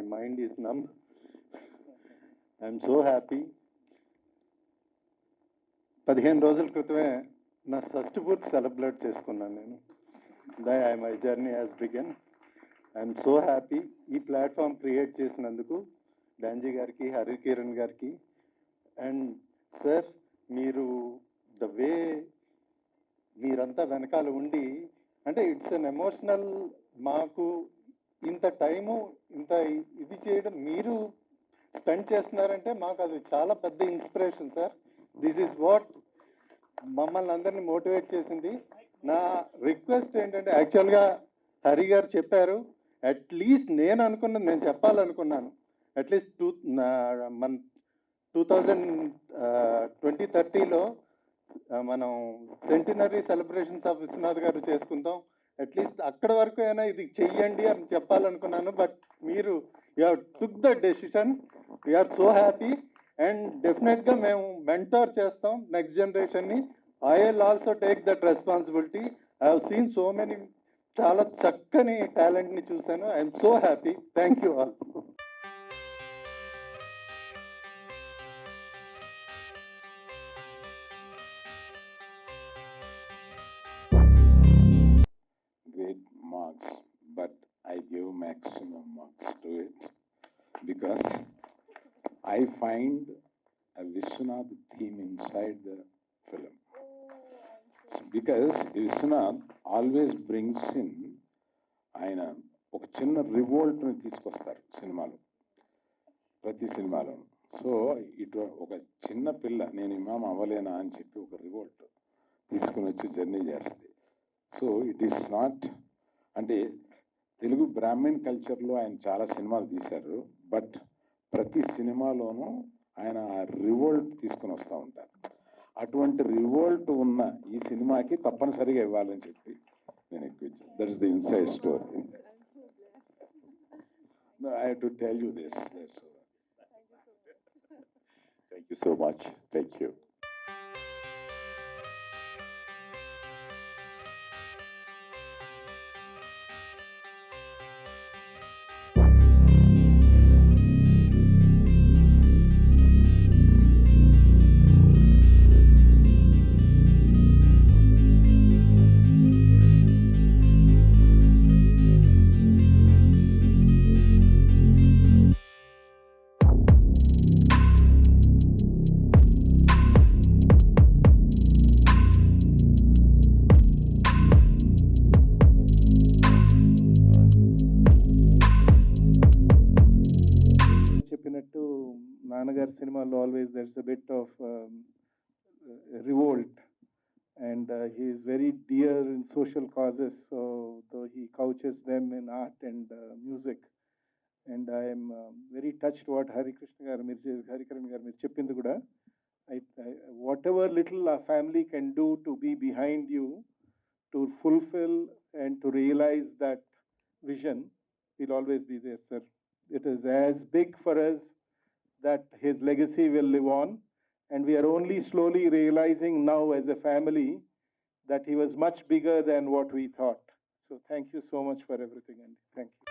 my mind is numb. I'm so happy. 15 రోజుల క్రితమే నా షష్ఠి పూర్తి సెలబ్రేట్ చేసుకున్నాను నేను. My journey has began. I'm so happy ఈ ప్లాట్ఫామ్ క్రియేట్ చేసినందుకు డాంజీ గారికి, హరికిరణ్ గారికి. అండ్ సార్, మీరు ద వే మీరంతా వెనకాల ఉండి, అంటే ఇట్స్ అన్ ఎమోషనల్, మాకు ఇంత టైము ఇంత ఇది చేయడం మీరు స్పెండ్ చేస్తున్నారంటే మాకు అది చాలా పెద్ద inspiration sir. This is what మమ్మల్ని అందరినీ మోటివేట్ చేసింది. నా రిక్వెస్ట్ ఏంటంటే, యాక్చువల్గా హరి గారు చెప్పారు, అట్లీస్ట్ నేను అనుకున్నది నేను చెప్పాలనుకున్నాను. అట్లీస్ట్ మన 2030లో మనం సెంటినరీ సెలబ్రేషన్స్ ఆఫ్ విశ్వనాథ్ గారు చేసుకుందాం. అట్లీస్ట్ అక్కడ వరకు అయినా ఇది చెయ్యండి అని చెప్పాలనుకున్నాను. బట్ మీరు you have took the decision. We're so happy. And డెఫినెట్గా మేము మెంటర్ చేస్తాం నెక్స్ట్ జనరేషన్ని. I will also take that responsibility. I have seen so many, చాలా చక్కని టాలెంట్ని చూశాను. I'm so happy. Thank you all. Great marks, but I give maximum marks to it because I find a Viswanath theme inside the film. Because Viswanath always brings in ఆయన ఒక చిన్న రివోల్ట్ని తీసుకొస్తారు సినిమాలో, ప్రతి సినిమాలో. సో ఇటు ఒక చిన్న పిల్ల నేను ఇమాం అవ్వలేనా అని చెప్పి ఒక రివోల్ట్ తీసుకుని వచ్చి జర్నీ చేస్తుంది. సో ఇట్ ఈస్ నాట్, అంటే తెలుగు బ్రాహ్మణ్ కల్చర్లో ఆయన చాలా సినిమాలు తీశారు, బట్ ప్రతి సినిమాలోనూ ఆయన ఆ రివోల్ట్ తీసుకుని వస్తూ ఉంటారు. అటువంటి రివోల్ట్ ఉన్న ఈ సినిమాకి తప్పనిసరిగా ఇవ్వాలని చెప్పి నేను ఎక్కువ ఇచ్చాను. That is the inside story. I have to tell you this. Thank you so much. Thank you. నాన్నగారి సినిమాలో always there is a bit of revolt, and he is very dear in social causes, so he couches them in art and music. And I am very touched what Harikiran garu meer cheppindi kuda. Whatever little a family can do to be behind you, to fulfill and to realize that vision, will always be there, sir. It is as big for us that his legacy will live on, and we are only slowly realizing now as a family that he was much bigger than what we thought. So thank you so much for everything, Andy. Thank you.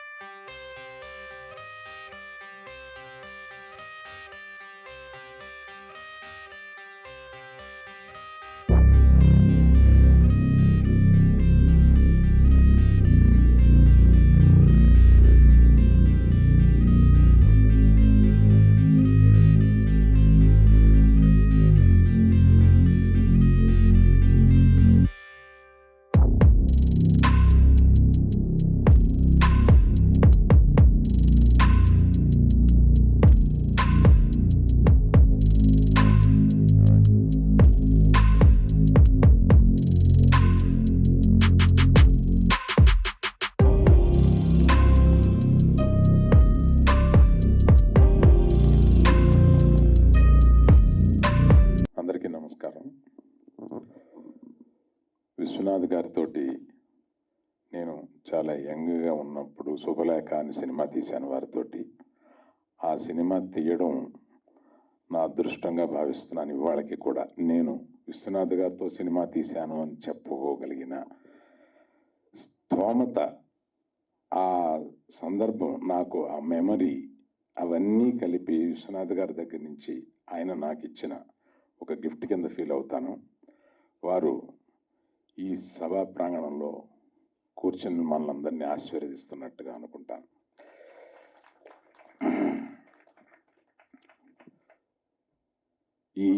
Viswanath గారితో నేను చాలా యంగ్గా ఉన్నప్పుడు శుభలేఖ అని cinema తీశాను వారితోటి. ఆ cinema తీయడం నా అదృష్టంగా భావిస్తున్నాను. ఇవాళకి కూడా నేను విశ్వనాథ్ గారితో సినిమా తీశాను అని చెప్పుకోగలిగిన స్తోమత ఆ సందర్భం, నాకు ఆ మెమరీ, అవన్నీ కలిపి విశ్వనాథ్ గారి దగ్గర నుంచి ఆయన నాకు ఇచ్చిన ఒక గిఫ్ట్ కింద ఫీల్ అవుతాను. వారు ఈ సభా ప్రాంగణంలో కూర్చొని మనల్ని ఆశీర్వదిస్తున్నట్టుగా అనుకుంటాను. ఈ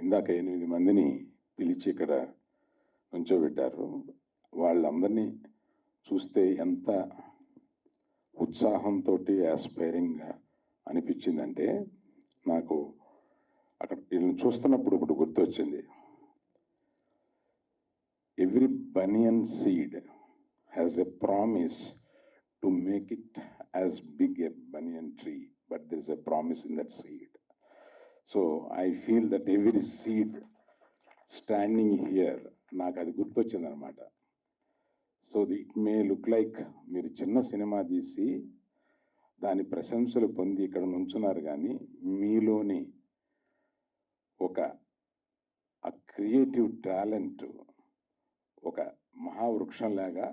ఇందాక 8 మందిని పిలిచి ఇక్కడ నుంచోబెట్టారు. వాళ్ళందరినీ చూస్తే ఎంత ఉత్సాహంతో ఆస్పైరింగ్గా అనిపించిందంటే, నాకు అక్కడ వీళ్ళని చూస్తున్నప్పుడు ఒకటి గుర్తొచ్చింది. Every banyan seed has a promise to make it as big a banyan tree, but there is a promise in that seed. So I feel that every seed standing here, నాకు అది గుర్తొచ్చింది అనమాట. So it may look like మీరు చిన్న cinema తీసి దాని ప్రశంసలు పొంది ఇక్కడ నుంచున్నారు, కానీ మీలోని ఒక ఆ క్రియేటివ్ టాలెంట్ ఒక మహావృక్షంలాగా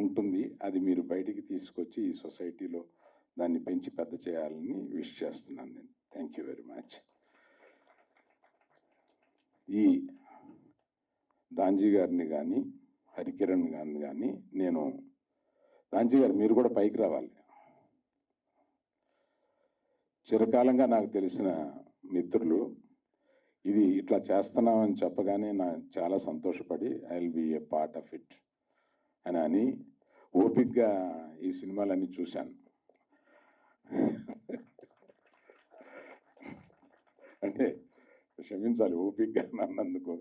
ఉంటుంది. అది మీరు బయటికి తీసుకొచ్చి ఈ సొసైటీలో దాన్ని పెంచి పెద్ద చేయాలని విష్ చేస్తున్నాను నేను. Thank you very much. ఈ దాంజీ గారిని కానీ హరికిరణ్ గారిని కానీ నేను, దాంజీ గారు మీరు కూడా పైకి రావాలి. చిరకాలంగా నాకు తెలిసిన మిత్రులు, ఇది ఇట్లా చేస్తున్నామని చెప్పగానే నాకు చాలా సంతోషపడి I will be a part of it అని ఓపిక్గా ఈ సినిమాలన్నీ చూశాను. అంటే క్షమించాలి ఓపిక్గా అన్నందుకు,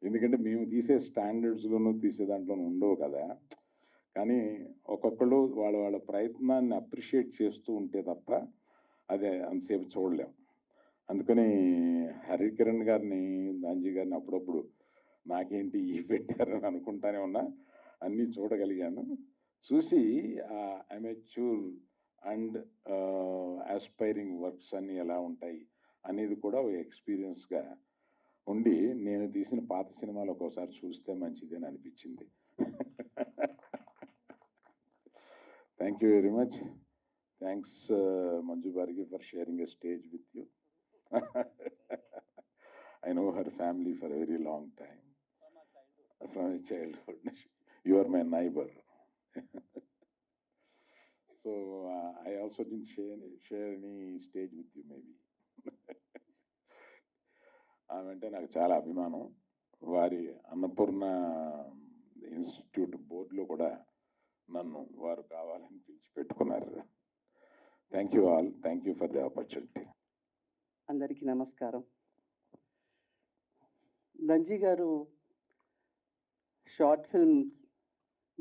ఎందుకంటే మేము తీసే స్టాండర్డ్స్లోనూ తీసే దాంట్లోనూ ఉండవు కదా. కానీ ఒక్కొక్కళ్ళు వాళ్ళ ప్రయత్నాన్ని అప్రిషియేట్ చేస్తూ ఉంటే తప్ప అదే అంతసేపు చూడలేం. అందుకని హరికిరణ్ గారిని, దాంజీ గారిని అప్పుడప్పుడు నాకేంటి ఈ పెట్టారని అనుకుంటానే ఉన్నా, అన్నీ చూడగలిగాను. చూసి అమెచ్యూర్ అండ్ ఆస్పైరింగ్ వర్క్స్ అన్నీ ఎలా ఉంటాయి అనేది కూడా ఒక ఎక్స్పీరియన్స్గా ఉండి, నేను తీసిన పాత సినిమాలు ఒక్కోసారి చూస్తే మంచిది అని అనిపించింది. Thank you very much. Thanks Manju Bargi for sharing a stage with you. I know her family for a very long time. From my childhood. You are my neighbor. So I also didn't share any stage with you maybe. ఆమెంటే నాకు చాలా అభిమానం. వారి Annapurna institute బోర్డులో కూడా నన్ను వారు కావాలని పిలిచిపెట్టుకున్నారు. Thank you all. Thank you for the opportunity. అందరికీ నమస్కారం. దంజీ గారు షార్ట్ ఫిల్మ్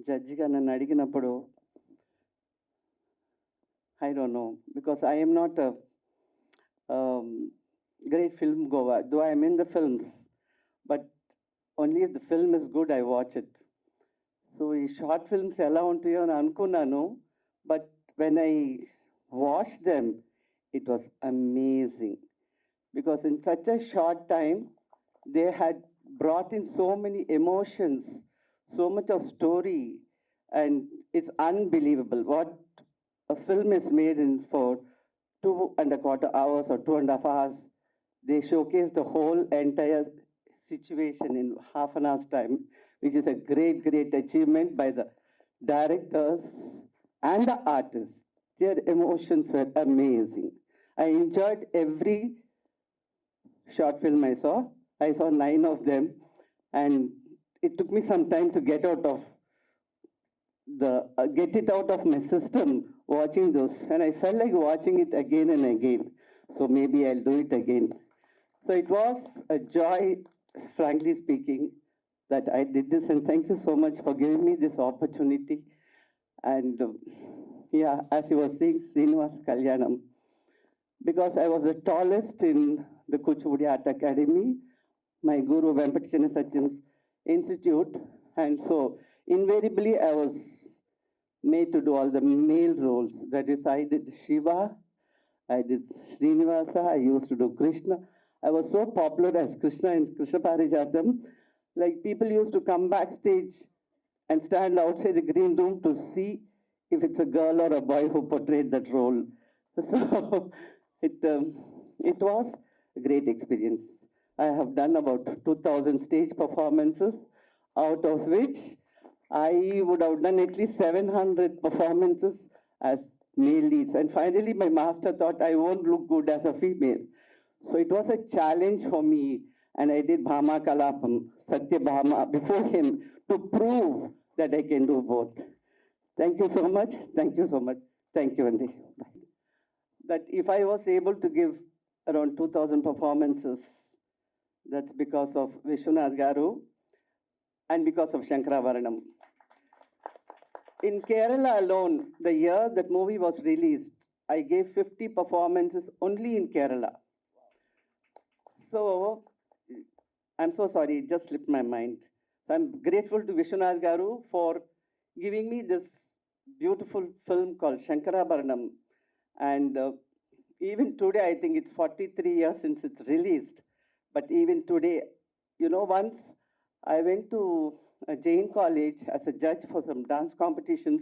జడ్జిగా నన్ను అడిగినప్పుడు I don't know, because I am not a great film goer, though I am in the films, but only if the film is good I watch it. So ఈ short films ఎలా ఉంటాయో అని అనుకున్నాను, but when I watched them it was amazing, because in such a short time they had brought in so many emotions, so much of story, and it's unbelievable what a film is made in for 2.25 hours or 2.5 hours. They showcase the whole entire situation in half an hour's time, which is a great achievement by the directors and the artists. Their emotions were amazing. I enjoyed every short film I saw. I saw 9 of them, and it took me some time to get it out of my system watching those, and I felt like watching it again and again. So maybe I'll do it again. So it was a joy, frankly speaking, that I did this, and thank you so much for giving me this opportunity. And yeah, as you were saying, Srinivas Kalyanam, because I was the tallest in the Kuchipudi Art Academy, my guru Vempatichenna Satyan's institute, and so invariably I was made to do all the male roles. That is, I did Shiva, I did Srinivasa, I used to do Krishna. I was so popular as Krishna in Krishna Parijatam, like people used to come backstage and stand outside the green room to see if it's a girl or a boy who portrayed that role. So it was a great experience. I have done about 2,000 stage performances, out of which I would have done at least 700 performances as male leads. And finally, my master thought I won't look good as a female. So it was a challenge for me, and I did Bhama Kalapam, Satya Bhama, before him to prove that I can do both. Thank you so much. Thank you so much. Thank you, Andy. Bye. That if I was able to give around 2,000 performances, that's because of Viswanath Garu and because of Shankaravaranam. In Kerala alone, the year that movie was released, I gave 50 performances only in Kerala. So, I'm so sorry, it just slipped my mind. So I'm grateful to Viswanath Garu for giving me this beautiful film called Shankarabharanam. And even today, I think it's 43 years since it's released. But even today, once I went to a Jain college as a judge for some dance competitions.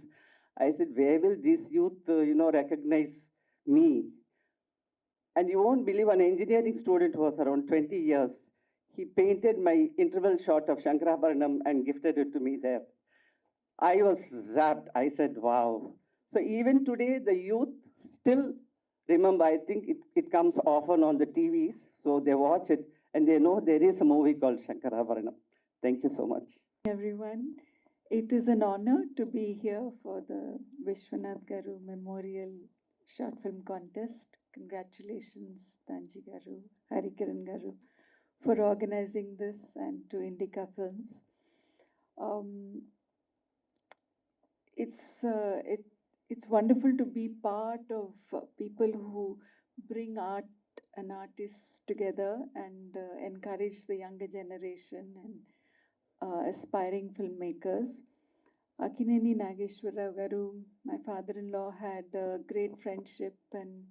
I said, where will this youth, recognize me? And you won't believe, an engineering student who was around 20 years, he painted my interval shot of Shankarabharanam and gifted it to me there. I was zapped. I said, wow. So even today, the youth still remember. I think it comes often on the TVs, so they watch it and they know there is a movie called Shankarabharanam. Thank you so much. Everyone, it is an honor to be here for the Viswanath Garu Memorial Short Film Contest. Congratulations, Tanji Garu, Harikiran Garu, for organizing this, and to Indica Films. It's wonderful to be part of people who bring art and artists together and encourage the younger generation and aspiring filmmakers. Akineni Nageshwarrao Garu, my father-in-law, had a great friendship and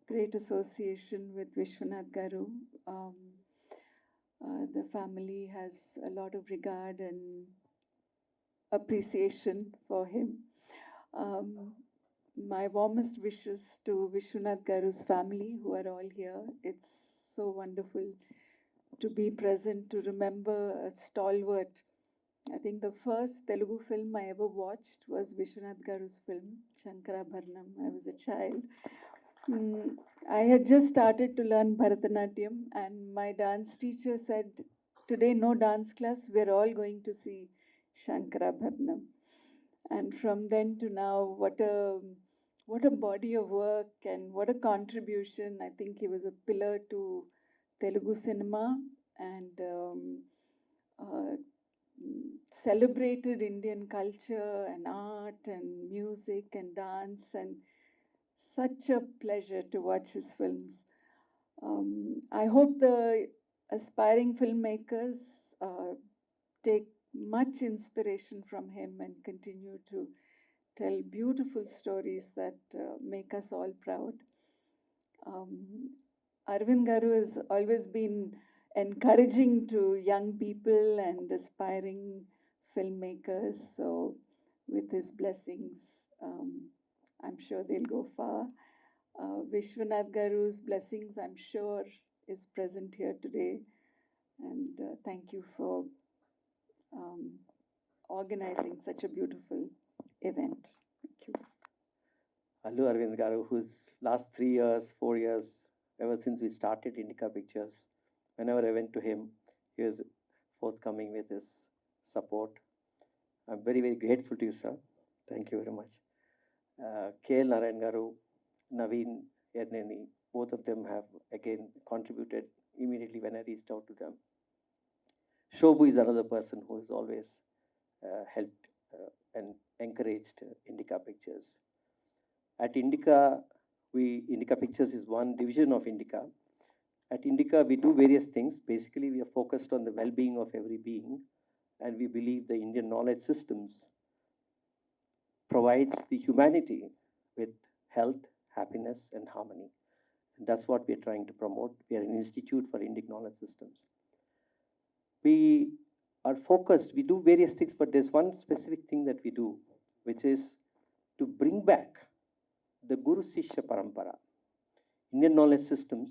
great association with Viswanath Garu. The family has a lot of regard and appreciation for him. My warmest wishes to Viswanath Garu's family, who are all here. It's so wonderful to be present, to remember a stalwart. I think the first Telugu film I ever watched was Viswanath Garu's film, Shankarabharanam. I was a child. I had just started to learn Bharatanatyam, and my dance teacher said, today no dance class, we're all going to see Shankarabharanam. And from then to now, what a body of work and what a contribution. I think he was a pillar to Telugu cinema and celebrated Indian culture and art and music and dance, and such a pleasure to watch his films. I hope the aspiring filmmakers take much inspiration from him and continue to tell beautiful stories that make us all proud. Arvind Garu has always been encouraging to young people and aspiring filmmakers. So with his blessings, I'm sure they'll go far. Viswanath Garu's blessings, I'm sure, is present here today. And thank you for organizing such a beautiful event. Thank you. Allu Arvind Garu, who's last 3 years, 4 years, ever since we started Indica Pictures, whenever I went to him, he was forthcoming with his support. I'm very, very grateful to you, sir. Thank you very much. KL Narayan Garu, Naveen Erneni, both of them have again contributed immediately when I reached out to them. Shobhu is another person who has always helped and encouraged Indica Pictures. At Indica, Indica Pictures is one division of Indica. At Indica, we do various things. Basically, we are focused on the well-being of every being, and we believe the Indian knowledge systems provides the humanity with health, happiness, and harmony. And that's what we're trying to promote. We are an institute for Indic knowledge systems. We are focused, we do various things, but there's one specific thing that we do, which is to bring back the Guru Sishya Parampara. Indian knowledge systems,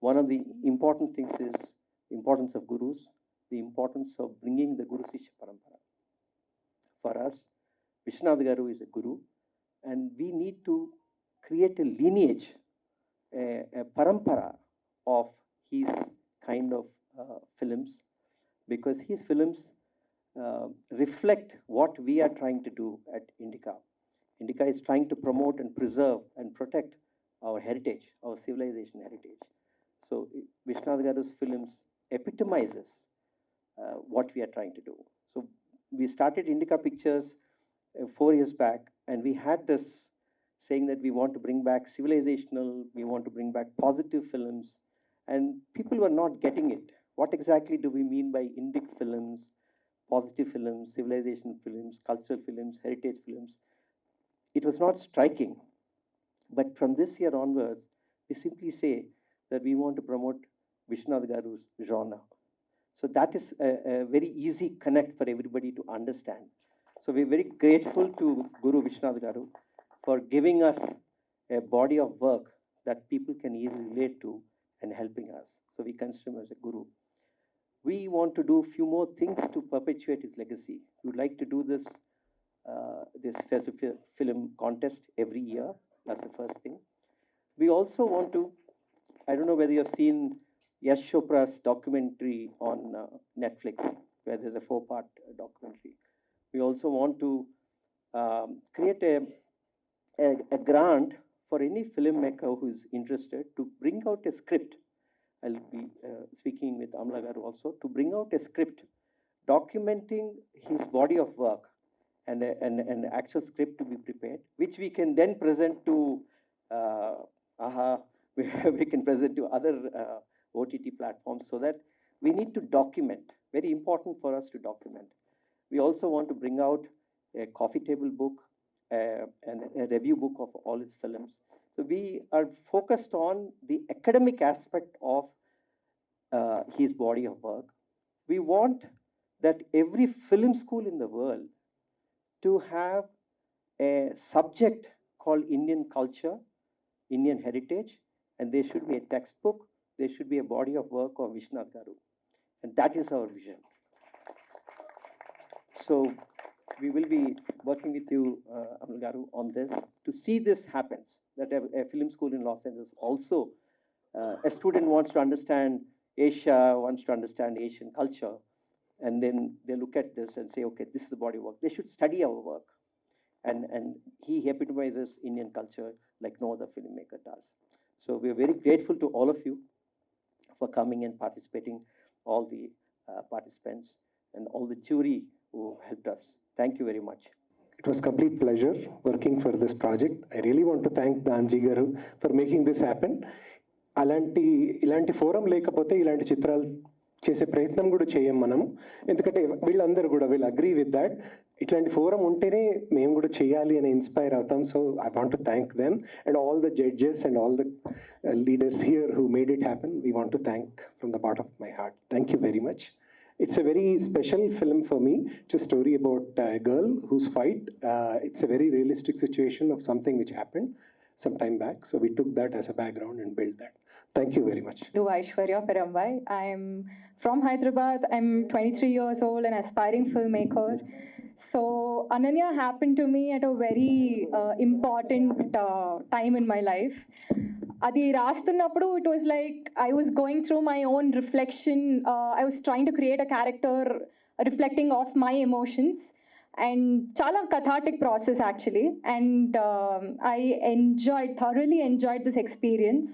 one of the important things is the importance of gurus, the importance of bringing the Guru Sishya Parampara. For us, Viswanath Garu is a guru, and we need to create a lineage, a parampara of his kind of films, because his films reflect what we are trying to do at Indica. Indica is trying to promote and preserve and protect our heritage, our civilization heritage. So Viswanath Garu's films epitomizes what we are trying to do. So we started Indica Pictures 4 years back, and we had this saying that we want to bring back civilizational, we want to bring back positive films, and people were not getting it. What exactly do we mean by Indic films, positive films, civilization films, cultural films, heritage films? It was not striking. But from this year onwards, we simply say that we want to promote Viswanath Garu's genre. So that is a very easy connect for everybody to understand. So we're very grateful to Guru Viswanath Garu for giving us a body of work that people can easily relate to and helping us. So we consider him as a guru. We want to do a few more things to perpetuate his legacy. We would like to do this festival film contest every year. That's the first thing. We also want to, I don't know whether you've seen Yash Chopra's documentary on Netflix, where there's a 4-part documentary. We also want to create a grant for any filmmaker who is interested to bring out a script. I'll be speaking with Amla Garu also, to bring out a script documenting his body of work and an actual script to be prepared, which we can then present to we can present to other OTT platforms, so that we need to document. Very important for us to document. We also want to bring out a coffee table book and a review book of all his films. So we are focused on the academic aspect of his body of work. We want that every film school in the world to have a subject called Indian culture, Indian heritage, and there should be a textbook, there should be a body of work of Viswanath Garu. And that is our vision. So we will be working with you, Amal Garu, on this to see this happens, that a film school in Los Angeles also, a student wants to understand Asia, wants to understand Asian culture, and then they look at this and say, okay, this is the body of work. They should study our work. And he epitomizes Indian culture like no other filmmaker does. So we are very grateful to all of you for coming and participating, all the participants and all the jury who helped us. Thank you very much. It was complete pleasure working for this project. I really want to thank Danji Garu for making this happen. ఇలాంటి forum లేకపోతే ఇలాంటి చిత్రాలు చేసే ప్రయత్నం కూడా చేయం మనము, ఎందుకంటే వీళ్ళందరూ కూడా విల్ అగ్రీ విత్ దాట్. ఇట్లాంటి ఫోరం ఉంటేనే మేము కూడా చేయాలి అని ఇన్స్పైర్ అవుతాం. So I want to thank them and all the judges and all the leaders here who made it happen. We want to thank from the bottom of my heart. Thank you very much. It's a very special film for me. It's a story about a girl whose fight. It's a very realistic situation of something which happened some time back. So we took that as a background and built that. Thank you very much. To Aishwarya Perambai. I'm from Hyderabad. I'm 23 years old, an aspiring filmmaker. So Ananya happened to me at a very important time in my life. Adi rastunnappudu, it was like I was going through my own reflection. I was trying to create a character reflecting off my emotions, and chala cathartic process actually. And I thoroughly enjoyed this experience.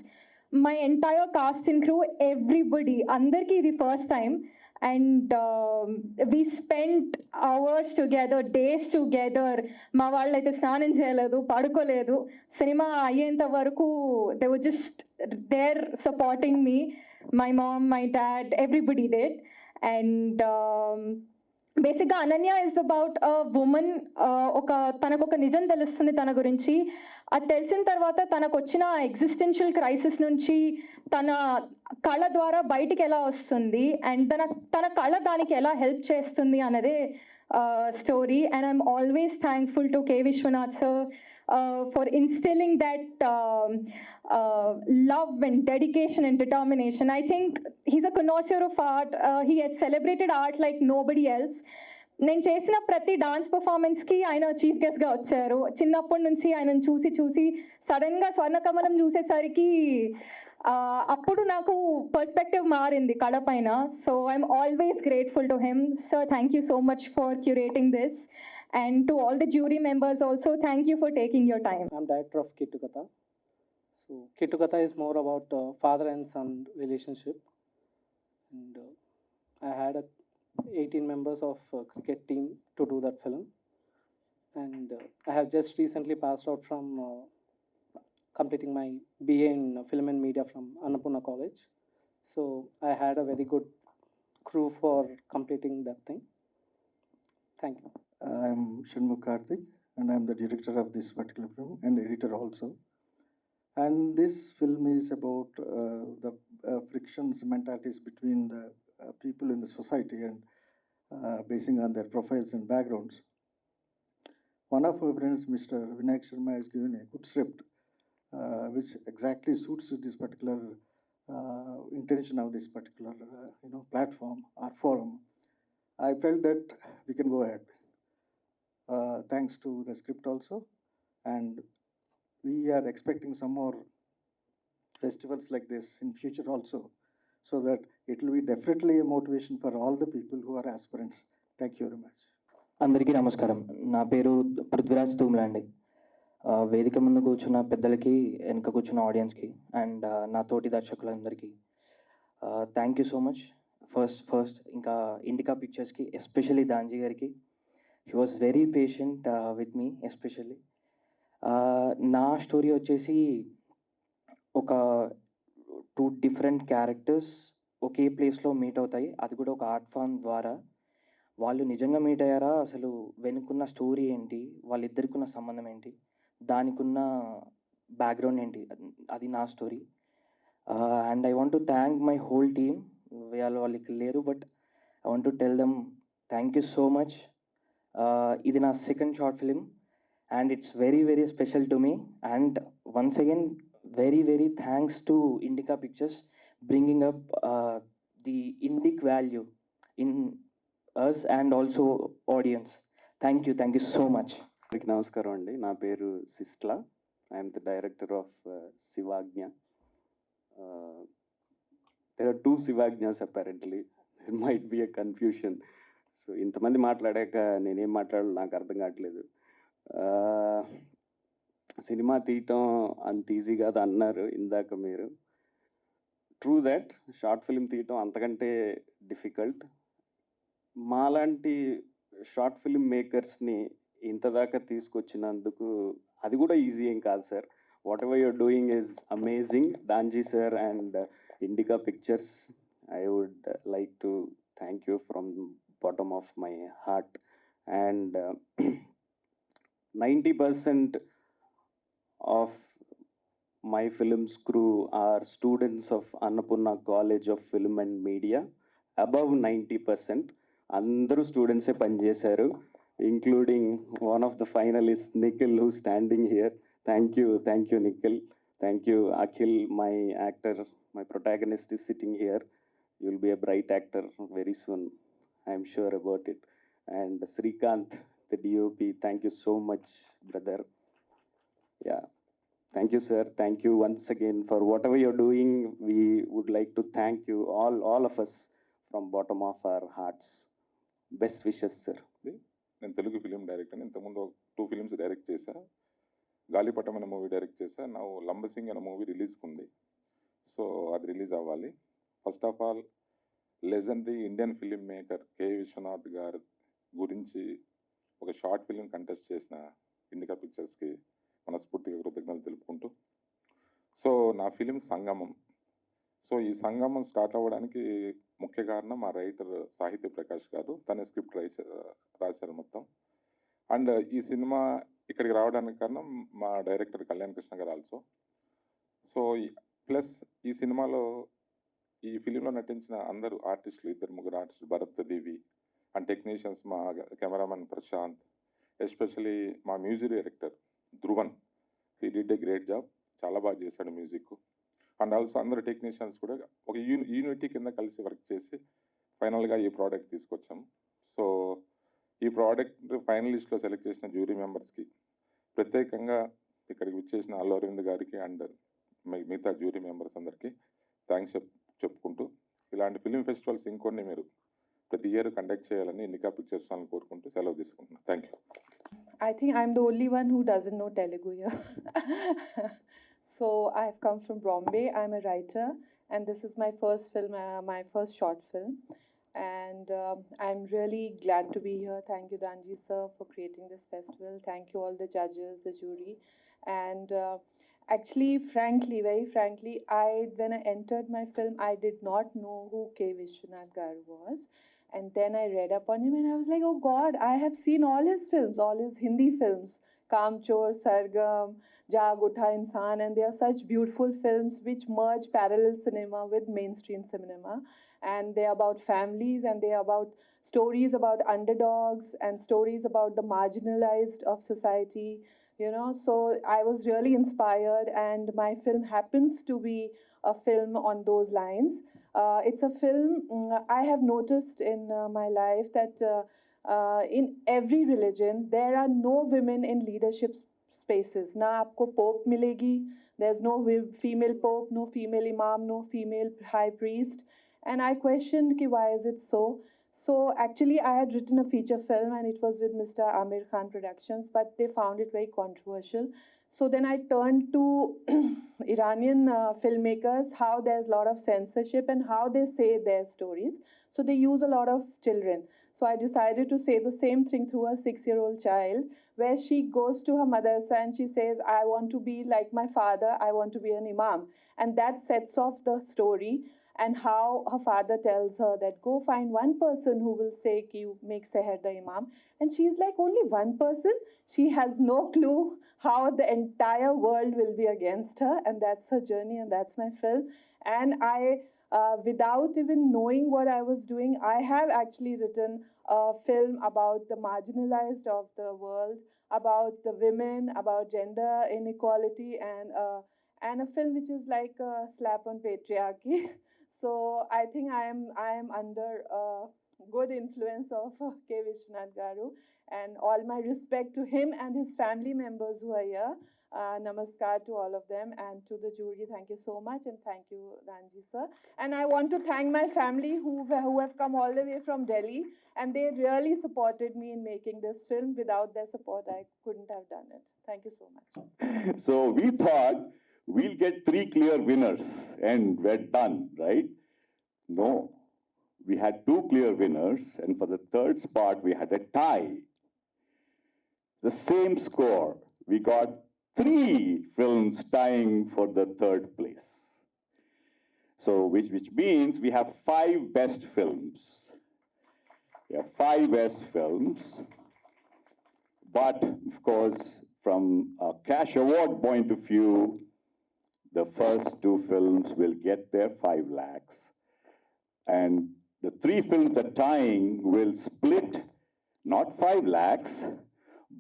My entire cast and crew, everybody, andarki the first time, and we spent hours together, days together. మా వాళ్ళైతే స్నానం చేయలేదు, పడుకోలేదు. Cinema అయ్యేంత వరకు they were just there supporting me. My mom, my dad, everybody did. And బేసిక్గా Ananya is about a women. తనకు ఒక నిజం తెలుస్తుంది తన గురించి. అది తెలిసిన తర్వాత తనకు వచ్చిన ఎగ్జిస్టెన్షియల్ క్రైసిస్ నుంచి తన కళ ద్వారా బయటికి ఎలా వస్తుంది, అండ్ తన కళ దానికి ఎలా హెల్ప్ చేస్తుంది అన్నదే story, and I'm always thankful to K. Viswanath sir for instilling that love and dedication and determination. I think he's a connoisseur of art. He has celebrated art like nobody else. నేను చేసిన ప్రతి dance పర్ఫార్మెన్స్కి ఆయన chief గెస్ట్గా వచ్చారు. చిన్నప్పటి నుంచి ఆయనను చూసి చూసి సడన్గా స్వర్ణకమలం చూసేసరికి అప్పుడు నాకు పర్స్పెక్టివ్ మారింది కళ పైన. So I'm always grateful to him. Sir, thank you so much for curating this. And to all the jury members also, thank you for taking your time. I'm director of Kittu Katha. So Kittu Katha is more about father and son relationship. And I had 18 members of cricket team to do that film. And I have just recently passed out from completing my BA in film and media from Annapurna College. So I had a very good crew for completing that thing. Thank you. I'm Shanmugh Karthik, and I'm the director of this particular film and editor also. And this film is about the frictions, mentalities between the people in the society and basing on their profiles and backgrounds. One of our friends, Mr. Vinayak Sharma, has given a good script which exactly suits this particular intention of this particular platform or forum. I felt that we can go ahead. Thanks to the script also, and we are expecting some more festivals like this in future also, so that it will be definitely a motivation for all the people who are aspirants. Thank you very much. అందరికీ నమస్కారం. నా పేరు పృథ్వీరాజ్ తూమ్లా అండి. వేదిక ముందు కూర్చున్న పెద్దలకి, వెనక కూర్చున్న ఆడియన్స్కి, అండ్ నా తోటి దర్శకులందరికీ thank you so much. First ఇంకా ఇండికా పిక్చర్స్కి, ఎస్పెషల్లీ దాంజీ గారికి. He was very patient with me especially. నా స్టోరీ వచ్చేసి ఒక 2 డిఫరెంట్ క్యారెక్టర్స్ ఒకే ప్లేస్లో మీట్ అవుతాయి, అది కూడా ఒక ఆర్ట్ ఫామ్ ద్వారా. వాళ్ళు నిజంగా మీట్ అయ్యారా, అసలు వెనుకున్న స్టోరీ ఏంటి, వాళ్ళిద్దరికి ఉన్న సంబంధం ఏంటి, దానికి ఉన్న బ్యాక్గ్రౌండ్ ఏంటి, అది నా story. And I want to thank my whole team. వాళ్ళకి లేరు, but I want to tell them thank you so much. ఇది నా second short film and it's very, very special to me. And once again, very, very thanks to Indica Pictures bringing up the Indic value in us and also audience. Thank you so much. నమస్కారం అండి. నా పేరు Sistla. I'm the director of Shivagna. there are 2 శివాజ్ఞాస్ apparently. there might be a confusion. So ఇంతమంది మాట్లాడాక నేనేం మాట్లాడాలో నాకు అర్థం కావట్లేదు. సినిమా తీయటం అంత ఈజీ కాదు అన్నారు ఇందాక మీరు. ట్రూ దట్ షార్ట్ ఫిల్మ్ తీయటం అంతకంటే డిఫికల్ట్. మాలాంటి షార్ట్ ఫిల్మ్ మేకర్స్ని ఇంతదాకా తీసుకొచ్చినందుకు అది కూడా ఈజీ ఏం కాదు sir. Whatever you're doing is amazing. Danji sir and Indica pictures, I would like to thank you from bottom of my heart. And 90% of my film's crew are students of Annapurna College of Film and Media. Above 90%. అందరూ స్టూడెంట్సే పనిచేశారు, including one of the finalist Nikhil, who standing here. Thank you Nikhil. Thank you Akhil, my actor, my protagonist is sitting here. You will be a bright actor very soon. I am sure about it. And Srikanth, the DOP, thank you so much, brother. Yeah, thank you, sir. Thank you once again for whatever you're doing. We would like to thank you, all of us, from bottom of our hearts. Best wishes, sir. నేను Telugu film director. ఇంతకుముందు 2 films direct చేశా. గాలిపటం అనే movie direct చేశా. నా లంబసింగ్ అనే movie రిలీజ్కి ఉంది. సో అది రిలీజ్ అవ్వాలి. First of all, legendary Indian film maker K Viswanath garu గురించి ఒక షార్ట్ ఫిలిం కంటెస్ట్ చేసిన ఇండికా పిక్చర్స్కి మనస్ఫూర్తిగా కృతజ్ఞతలు తెలుపుకుంటూ, సో నా ఫిలిం సంగమం. సో ఈ సంగమం స్టార్ట్ అవ్వడానికి ముఖ్య కారణం మా రైటర్ సాహిత్య ప్రకాష్ గారు. తనే స్క్రిప్ట్ రాశారు మొత్తం. అండ్ ఈ సినిమా ఇక్కడికి రావడానికి కారణం మా డైరెక్టర్ కళ్యాణ్ కృష్ణ గారు ఆల్సో. సో ప్లస్ ఈ సినిమాలో, ఈ ఫిలింలో నటించిన అందరూ ఆర్టిస్టులు, 2-3 ఆర్టిస్టులు, భరత్ దేవి, అండ్ టెక్నీషియన్స్ మా కెమెరామెన్ ప్రశాంత్, ఎస్పెషలీ మా music director Dhruvan, he did a great job, చాలా బాగా చేశాడు మ్యూజిక్. అండ్ ఆల్సో అందరు టెక్నీషియన్స్ కూడా ఒక యూనిటీ కింద కలిసి వర్క్ చేసి ఫైనల్గా ఈ ప్రోడక్ట్ తీసుకొచ్చాం. సో ఈ ప్రోడక్ట్ ఫైనలిస్ట్లో సెలెక్ట్ చేసిన జ్యూరీ మెంబర్స్కి, ప్రత్యేకంగా ఇక్కడికి విచ్చేసిన అల్లు అరవింద్ గారికి అండ్ మిగతా జ్యూరీ మెంబర్స్ అందరికీ థ్యాంక్స్ చెప్పుకుంటూ, ఇలాంటి ఫిలిం ఫెస్టివల్స్ ఇంకొన్ని మీరు ప్రతి ఇయర్ కండక్ట్ చేయాలని ఇండికా పిక్చర్స్ అని కోరుకుంటూ సెలవు తీసుకుంటున్నాను. Thank you. I think I'm the only one who doesn't know Telugu here. So I've come from Bombay. I'm a writer, and this is my first film, my first short film. And I'm really glad to be here. Thank you, Danji sir, for creating this festival. Thank you all the judges, the jury. And actually, frankly, very frankly, when I entered my film, I did not know who K. Viswanath Garu was. And then I read up on him and I was like, oh God, I have seen all his films, all his Hindi films, Kamchor, Sargam, Jag Utha Insan, and they are such beautiful films which merge parallel cinema with mainstream cinema. And they are about families, and they are about stories about underdogs and stories about the marginalized of society, you know. So I was really inspired, and my film happens to be a film on those lines. It's a film, I have noticed in my life that in every religion, there are no women in leadership spaces. Na aapko pope milegi, there's no female pope, no female imam, no female high priest. And I questioned ki why is it so? So actually I had written a feature film and it was with Mr. Amir Khan Productions, but they found it very controversial. So then I turned to Iranian filmmakers, how there's a lot of censorship and how they say their stories. So they use a lot of children. So I decided to say the same thing through a 6-year-old child, where she goes to her madrasa and she says, I want to be like my father, I want to be an imam. And that sets off the story, and how her father tells her that go find one person who will say ki you make Seher the imam. And she's like, only one person? She has no clue how the entire world will be against her, and that's her journey, and that's my film. And I, without even knowing what I was doing, I have actually written a film about the marginalized of the world, about the women, about gender inequality, and a film which is like a slap on patriarchy. So I think I am under good influence of K. Viswanath Garu, and all my respect to him and his family members who are here. Namaskar to all of them, and to the jury, thank you so much, and thank you, Ranji sir. And I want to thank my family who have come all the way from Delhi, and they really supported me in making this film. Without their support, I couldn't have done it. Thank you so much. So we thought we'll get 3 clear winners and we're done, right? No. We had 2 clear winners, and for the third spot, we had a tie. The same score. We got 3 films tying for the third place. So, which means we have 5 best films. We have 5 best films. But, of course, from a cash award point of view, the first 2 films will get their 5 lakhs. And the 3 films that are tying will split not 5 lakhs,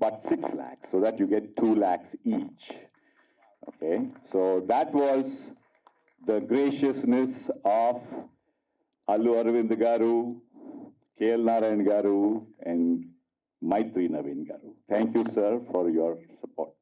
but 6 lakhs, so that you get 2 lakhs each. Okay, so that was the graciousness of Allu Aravind Garu, K.L. Narayan Garu, and Maitri Naveen Garu. Thank you, sir, for your support.